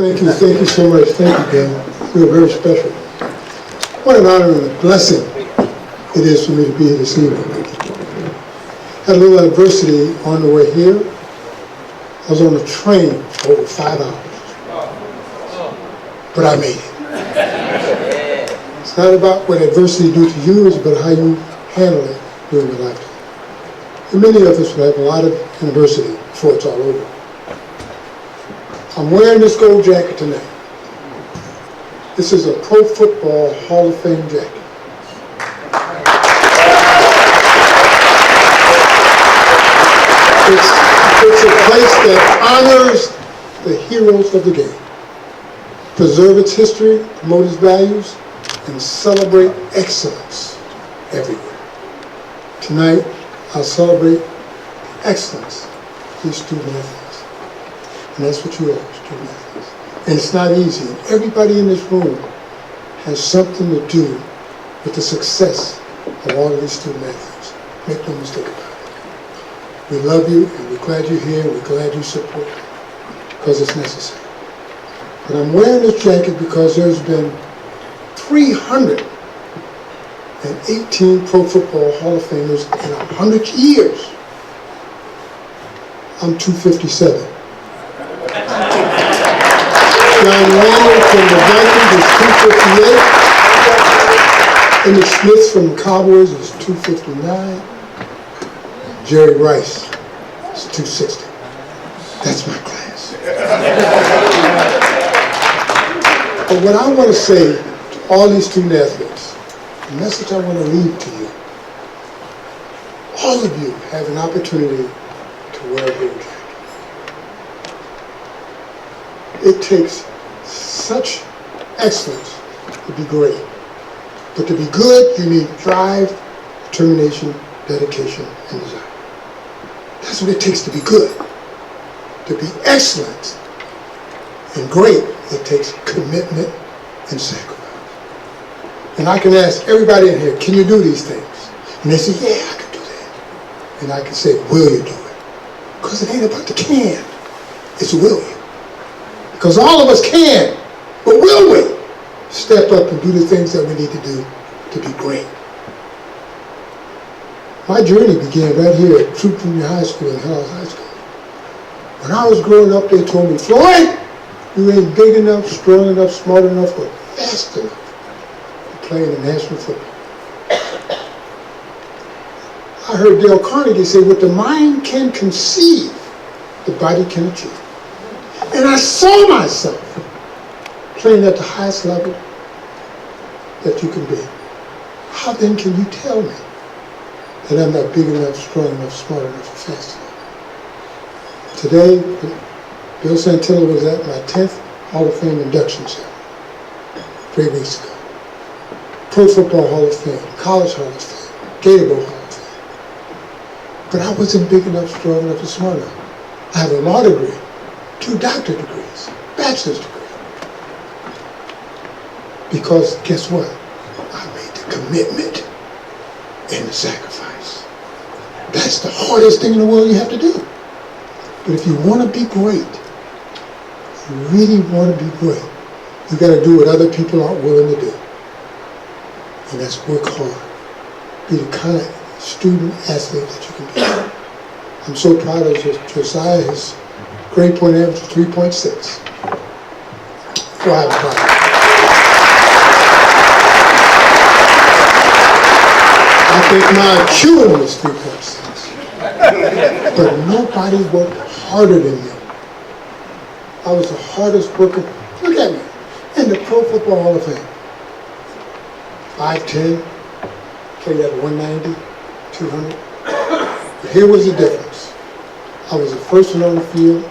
Thank you so much. Thank you, Dan. You're very special. What an honor and a blessing it is for me to be here this evening. Had a little adversity on the way here. I was on the train for over 5 hours. But I made it. It's not about what adversity do to you, it's about how you handle it during your lifetime. And many of us will have a lot of adversity before it's all over. I'm wearing this gold jacket tonight. This is a Pro Football Hall of Fame jacket. It's a place that honors the heroes of the game, preserve its history, promote its values, and celebrate excellence everywhere. Tonight, I'll celebrate the excellence of these student athletes. And that's what you are, student athletes. And it's not easy. And everybody in this room has something to do with the success of all of these student athletes. Make no mistake about it. We love you, and we're glad you're here, and we're glad you support it, because it's necessary. But I'm wearing this jacket because there's been 318 Pro Football Hall of Famers in 100 years. I'm 257. John Randall from the Vikings is 258. Emmitt Smith from the Cowboys is 259. Jerry Rice is 260. That's my class. But what I want to say to all these student athletes, the message I want to leave to you, all of you have an opportunity to wear a gold jacket. It takes such excellence to be great. But to be good, you need drive, determination, dedication, and desire. That's what it takes to be good. To be excellent and great, it takes commitment and sacrifice. And I can ask everybody in here, can you do these things? And they say, yeah, I can do that. And I can say, will you do it? Because it ain't about the can, it's will you. Because all of us can, but will we step up and do the things that we need to do to be great? My journey began right here at Troop Junior High School in Hell's High School. When I was growing up, they told me, Floyd, you ain't big enough, strong enough, smart enough, or fast enough to play in the national football. I heard Dale Carnegie say, what the mind can conceive, the body can achieve. And I saw myself playing at the highest level that you can be. How then can you tell me that I'm not big enough, strong enough, smart enough, or fast enough? Today, Bill Santillo was at my 10th Hall of Fame induction ceremony 3 weeks ago. Pro Football Hall of Fame, College Hall of Fame, Gator Bowl Hall of Fame. But I wasn't big enough, strong enough, and smart enough. I have a law degree, 2 doctorate degrees, bachelor's degree. Because guess what? I made the commitment and the sacrifice. That's the hardest thing in the world you have to do. But if you want to be great, you really want to be great, you got to do what other people aren't willing to do. And that's work hard. Be the kind of student athlete that you can be. I'm so proud of Josiah. His grade point average is 3.6. Go ahead, proud. I think my acuity was 3.6. But nobody worked harder than me. I was the hardest worker. Look at me. In the Pro Football Hall of Fame. 5'10", played at 190, 200. But here was the difference. I was the first one on the field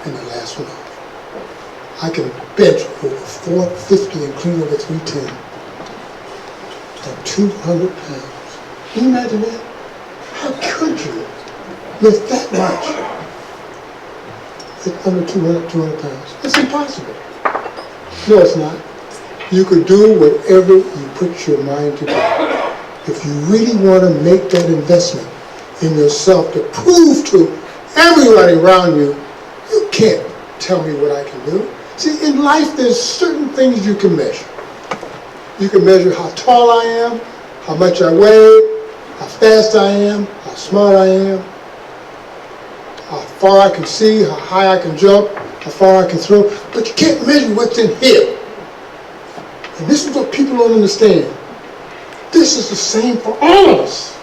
and the last one off. I can bench over 450 and clean over 310 at 200 pounds. Can you imagine that? How could you lift that much at under 200 pounds? It's impossible. No, it's not. You could do whatever you put your mind to do. If you really want to make that investment in yourself to prove to everybody around you, you can't tell me what I can do. See, in life, there's certain things you can measure. You can measure how tall I am, how much I weigh, how fast I am, how smart I am, how far I can see, how high I can jump, how far I can throw, but you can't measure what's in here. And this is what people don't understand. This is the same for all of us.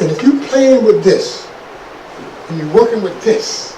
And if you're playing with this, and you're working with this,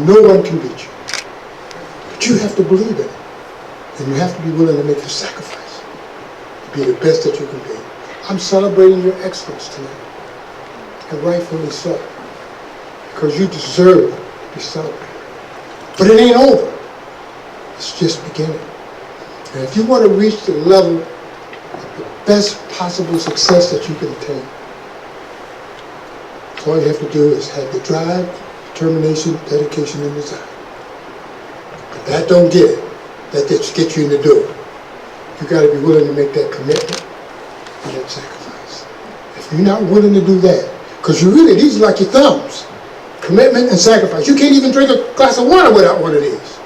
no one can beat you. But you have to believe in it. And you have to be willing to make the sacrifice to be the best that you can be. I'm celebrating your excellence tonight. And rightfully so. Because you deserve to be celebrated. But it ain't over. It's just beginning. And if you want to reach the level of the best possible success that you can attain, all you have to do is have the drive, determination, dedication, and desire. But that don't get it. That just get you in the door. You got to be willing to make that commitment and that sacrifice. If you're not willing to do that, because you really, these are like your thumbs. Commitment and sacrifice. You can't even drink a glass of water without one of these.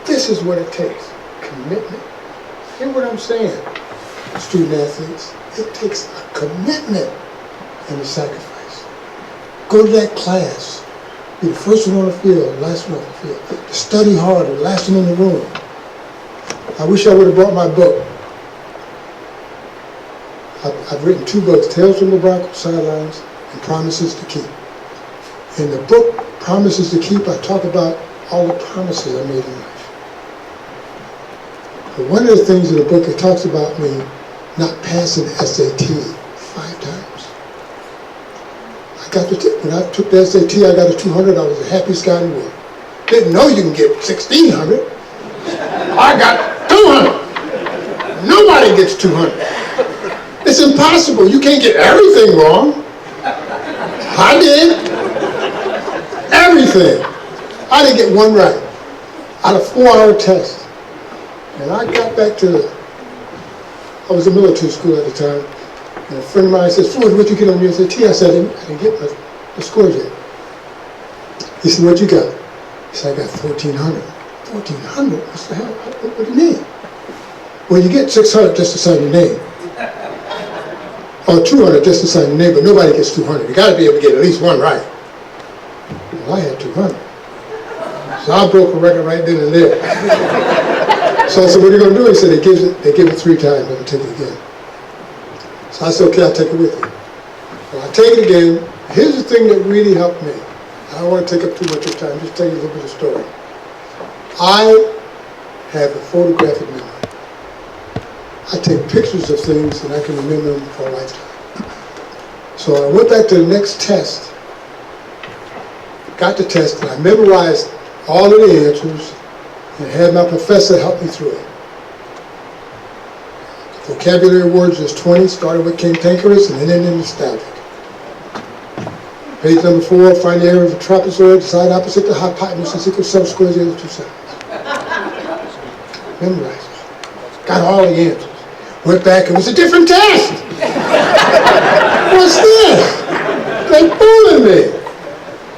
This is what it takes. Commitment. Hear what I'm saying, student athletes. It takes a commitment and a sacrifice. Go to that class. Be the first one on the field, last one on the field. Study harder, last one in the room. I wish I would have brought my book. I've written 2 books, Tales from the Bronco Sidelines and Promises to Keep. In the book, Promises to Keep, I talk about all the promises I made in life. But one of the things in the book, it talks about me not passing SAT 5 times. When I took the SAT, I got a 200. I was the happiest guy in the world. Didn't know you can get 1,600. I got 200. Nobody gets 200. It's impossible. You can't get everything wrong. I did. Everything. I didn't get one right. Out of 4-hour test. And I got back to, I was in military school at the time. And a friend of mine said, Floyd, what'd you get on your SAT? I said, I didn't get my scores yet. He said, what you got? He said, I got 1,400. 1,400? What the hell? What do you mean? Well, you get 600 just to sign your name. Or 200 just to sign your name, but nobody gets 200. You got to be able to get at least one right. Well, I had 200. So I broke a record right then and there. So I said, what are you going to do? He said, they give it 3 times, never take it again. So I said, okay, I'll take it with you. Well, I take it again. Here's the thing that really helped me. I don't want to take up too much of time, just tell you a little bit of the story. I have a photographic memory. I take pictures of things and I can remember them for a lifetime. So I went back to the next test, got the test, and I memorized all of the answers and had my professor help me through it. Vocabulary words, there's 20, started with cantankerous and then ended nostalgic. Page number 4, find the area of the trapezoid, side opposite the hypotenuse, is equal to subsquares the other 2 sides. Memorized. Got all the answers. Went back, it was a different test. What's this? They fooling me.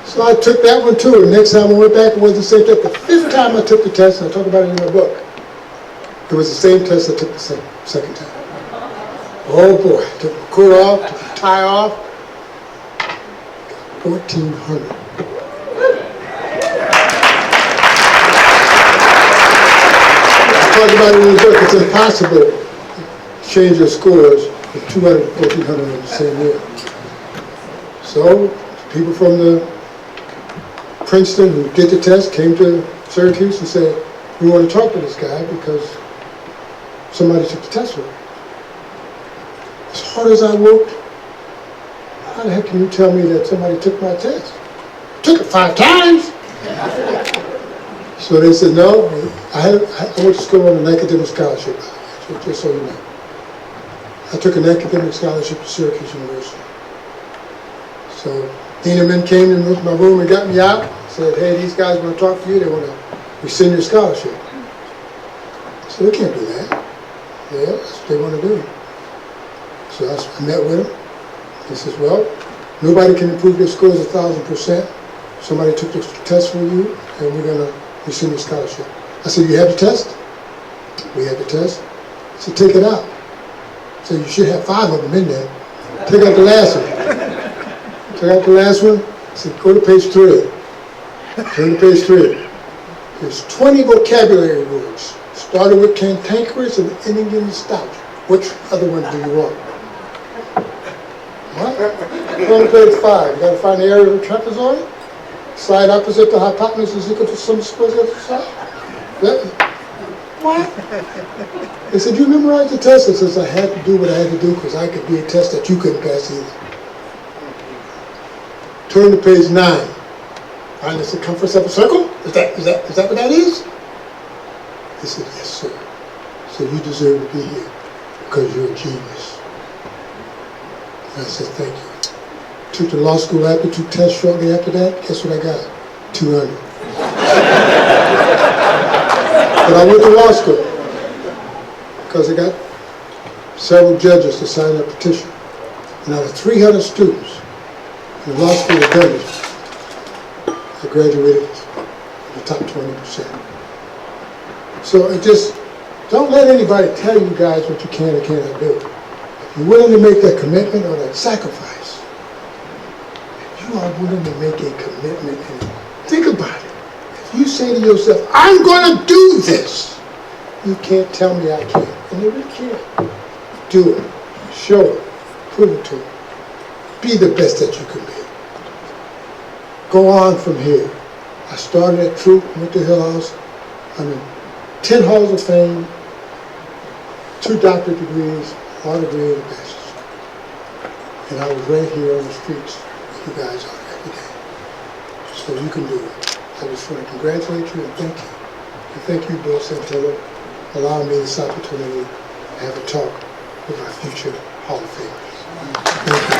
So I took that one too. The next time I went back, it was the same test. The 5th time I took the test, and I talk about it in my book, it was the same test I took the second time. Oh boy, I took my coat off, took my tie off. 1,400. I talk about it in the book. It's impossible to change your scores from 200 to 1,400 in the same year. So people from the Princeton who did the test came to Syracuse and said, we want to talk to this guy because somebody took the test with him. As hard as I worked, how the heck can you tell me that somebody took my test? Took it 5 times. So they said, no, I went to school on an academic scholarship, just so you know. I took an academic scholarship to Syracuse University. So Dean and men came into my room and got me out, said, hey, these guys want to talk to you, they want to rescind your scholarship. I said, they can't do that. Yeah, that's what they want to do. So I met with him. He says, well, nobody can improve their scores 1,000%. somebody took the test for you, and we're going to rescind your scholarship. I said, you have the test? We have the test. I said, take it out. I said, you should have 5 of them in there. Take out the last one. Take out the last one. I said, go to page 3. Turn to page 3. There's 20 vocabulary words, starting with cantankerous and ending in nostalgia. Which other one do you want? What? Turn to page 5. You got to find the area of the trapezoid. Slide opposite the hypotenuse is equal to some squares at the side. What? They said, you memorized the test? I said, I had to do what I had to do because I could do a test that you couldn't pass either. Turn to page 9. Find the circumference of a circle? Is that what that is? He said, yes, sir. So you deserve to be here because you're a genius. And I said, thank you. Took to law school aptitude test shortly after that. Guess what I got? 200. But I went to law school because I got several judges to sign a petition. And out of 300 students in the law school of judges, I graduated in the top 20%. So it just, don't let anybody tell you guys what you can or cannot do. If you're willing to make that commitment or that sacrifice, if you are willing to make a commitment and think about it. If you say to yourself, I'm going to do this, you can't tell me I can't. And you really can't. Do it. Show it. Prove it to them. Be the best that you can be. Go on from here. I started at Troop, went to Hill House. I'm in 10 halls of fame, 2 doctorate degrees, law degree, and a bachelor's. And I was right here on the streets with you guys are every day. So you can do it. I just want to congratulate you and thank you. And thank you, Bill Santillo, for allowing me this opportunity to have a talk with our future Hall of Famers. Thank you.